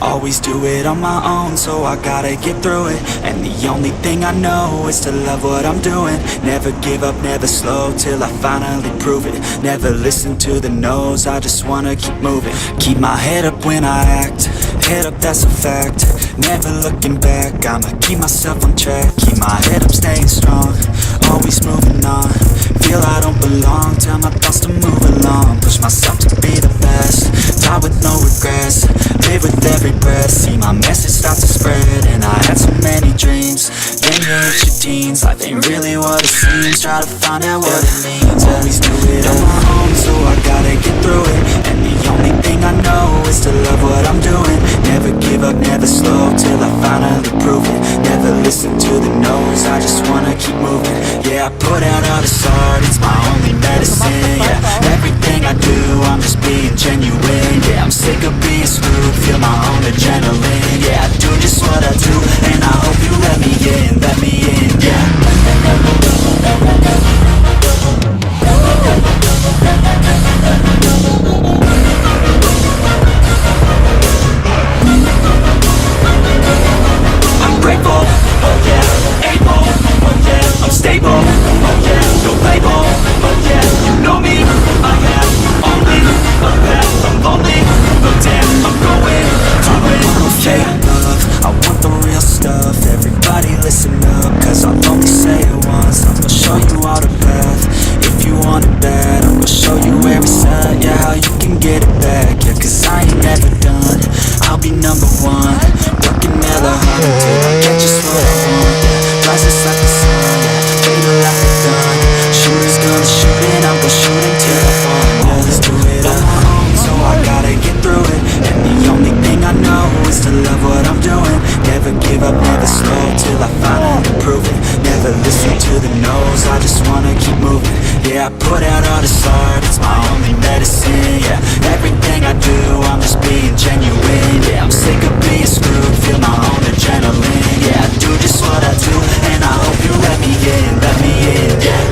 Always do it on my own, so I gotta get through it. And the only thing I know is to love what I'm doing. Never give up, never slow, till I finally prove it. Never listen to the no's, I just wanna keep moving. Keep my head up when I act, head up, that's a fact. Never looking back, I'ma keep myself on track. Keep my head up, staying strong, always moving on. Feel I don't belong, tell my thoughts to move along. Push myself to be the best, die with no regrets. Live with every breath, see my message start to spread. And I had so many dreams, then you hit your teens. Life ain't really what it seems, try to find out what it means. Always do it on my own, so I gotta get through it. And the only thing I know is to love what I'm doing. Never give up, never slow, till I finally prove it. Never listen to the no's, I just wanna keep moving. Yeah, I put out all this art, it's my only medicine. Yeah, everything I do, I'm just being genuine. Yeah, I'm sick of being screwed, feel my own adrenaline. Yeah, I do just what I do, and I hope you let me in, yeah. I'm grateful, oh yeah, able, oh yeah, I'm stable, oh yeah, no label, oh yeah, you know me, I have only a path, I'm lonely, but damn, I'm going to it. I want fake love, I want the real stuff. Everybody listen up, cause I'll only say it once. I'm gonna show you all the path, if you want it bad. I'm gonna show you every side, yeah, how you can get it back. Yeah, cause I ain't never done, I'll be number one. Working hella hard until I get just what I want. Yeah, rises like the sun, yeah, later like the done. Shooters gonna shoot and I'm gonna shoot until I fall. Yeah, let's do it on my own, so I gotta get through it. And the only thing I know is to love what I'm doing. Never give up, never slow, till I finally prove it. Never listen to the no's, I just wanna keep moving. Yeah, I put out all this art, it's my only medicine. Yeah, everything I do, I'm just being genuine. Yeah, I'm sick of being screwed, feel my own adrenaline. Yeah, I do just what I do, and I hope you let me in, yeah.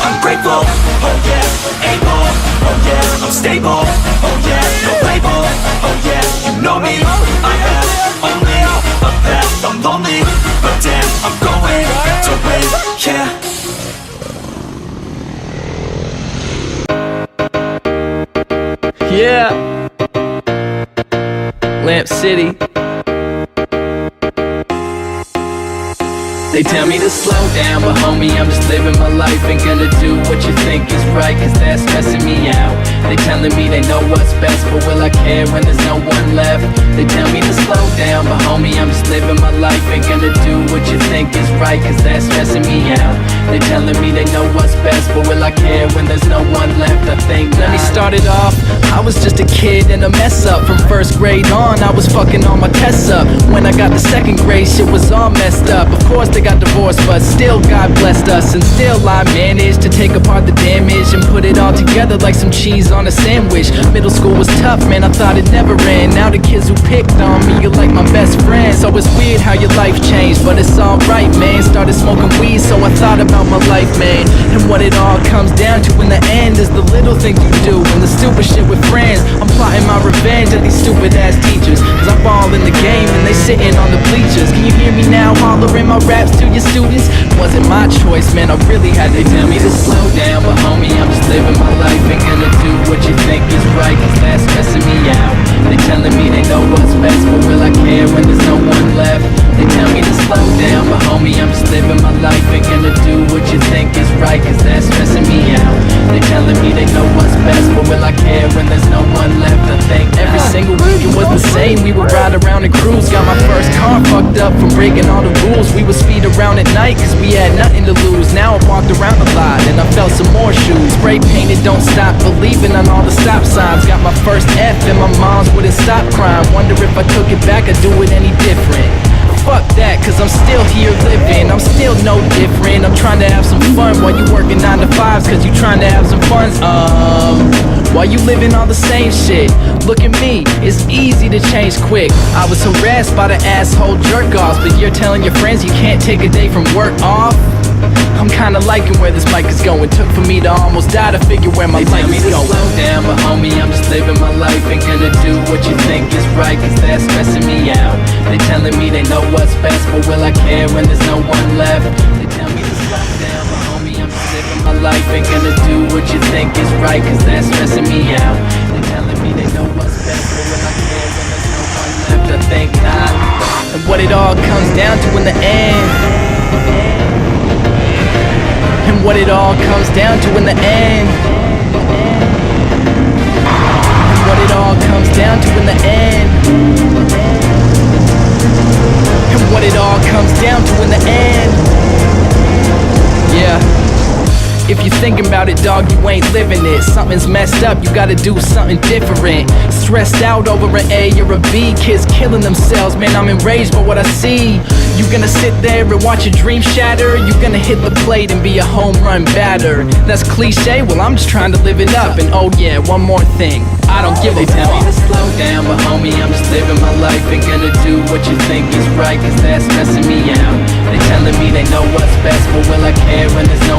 I'm grateful, oh yeah, able, oh yeah, I'm stable, oh yeah, no label, oh yeah, you know me, I have only a path, I'm lonely, but damn, I'm going to win, yeah. Yeah, Lamp City. They tell me to slow down, but homie, I'm just living my life. Ain't gonna do what you think is right, cause that's stressing me out. They telling me they know what's best, but will I care when there's no one left? They tell me to slow down, but homie, I'm just living my life. Ain't gonna do what you think is right, cause that's stressing me out. They telling me they know what's best, but will I care when there's no one left? I think let me start it off. I was just a kid and a mess up. From first grade on, I was fucking all my tests up. When I got to second grade, shit was all messed up. Of course they got divorced, but still God blessed us. And still I managed to take apart the damage and put it all together like some cheese on a sandwich. Middle school was tough, man, I thought it never ran. Now the kids who picked on me are like my best friends. So it's weird how your life changed, but it's alright, man. Started smoking weed, so I thought about my life, man. And what it all comes down to in the end is the little things you do and the stupid shit with friends. I'm plotting my revenge at these stupid ass teachers, cause I ball in the game and they sitting on the bleachers. Can you hear me now hollering my raps to your students? Wasn't my choice, man, I really had to tell me to slow down. But homie, I'm just living my life. Ain't gonna do what you think is right, cause that's stressing me out. They telling me they know what's best, but will I care when there's no one left? They tell me to slow down, but homie, I'm just living my life. Ain't gonna do what you think is right, cause that's stressing me out. They telling me they know what's best, but will I care when there's no one left? I think every single week it was the same. We would ride around and cruise. Got my first car fucked up from breaking all the rules. We would speed around at night cause we had nothing to lose. Now I walked around a lot and I felt some more shoes. Spray painted, don't stop believing on all the stop signs. Got my first F and my mom's wouldn't stop crying. Wonder if I took it back, I'd do it any different. Fuck that, cause I'm still here living. I'm still no different. I'm trying to have some fun while you working 9 to 5s, cause you trying to have some fun. While you living all the same shit. Look at me, it's easy to change quick. I was harassed by the asshole jerk-offs, but you're telling your friends you can't take a day from work off? I'm kinda liking where this bike is going. Took for me to almost die to figure where my life is going. Slow down, but homie, I'm just living my life. Ain't gonna do what you think is right, cause that's stressing me out. They telling me they know what's best, but will I care when there's no one left? They tell me to slow down, but homie, I'm just living my life. Ain't gonna do what you think is right, cause that's stressing me out. They telling me they know what's best, but will I care when there's no one left? I think not. And what it all comes down to in the end, and what it all comes down to in the end, and what it all comes down to in the end, and what it all comes down to in the end. Yeah. If you're thinking about it, dog, you ain't living it. Something's messed up, you gotta do something different. Stressed out over an A or a B, kids killing themselves, man, I'm enraged by what I see. You gonna sit there and watch your dreams shatter? You gonna hit the plate and be a home run batter? That's cliche, well I'm just trying to live it up. And oh yeah, one more thing, I don't give a fuck. They tell me to slow down, but homie, I'm just living my life. Ain't gonna do what you think is right, cause that's stressing me out. They telling me they know what's best, but will I care when there's no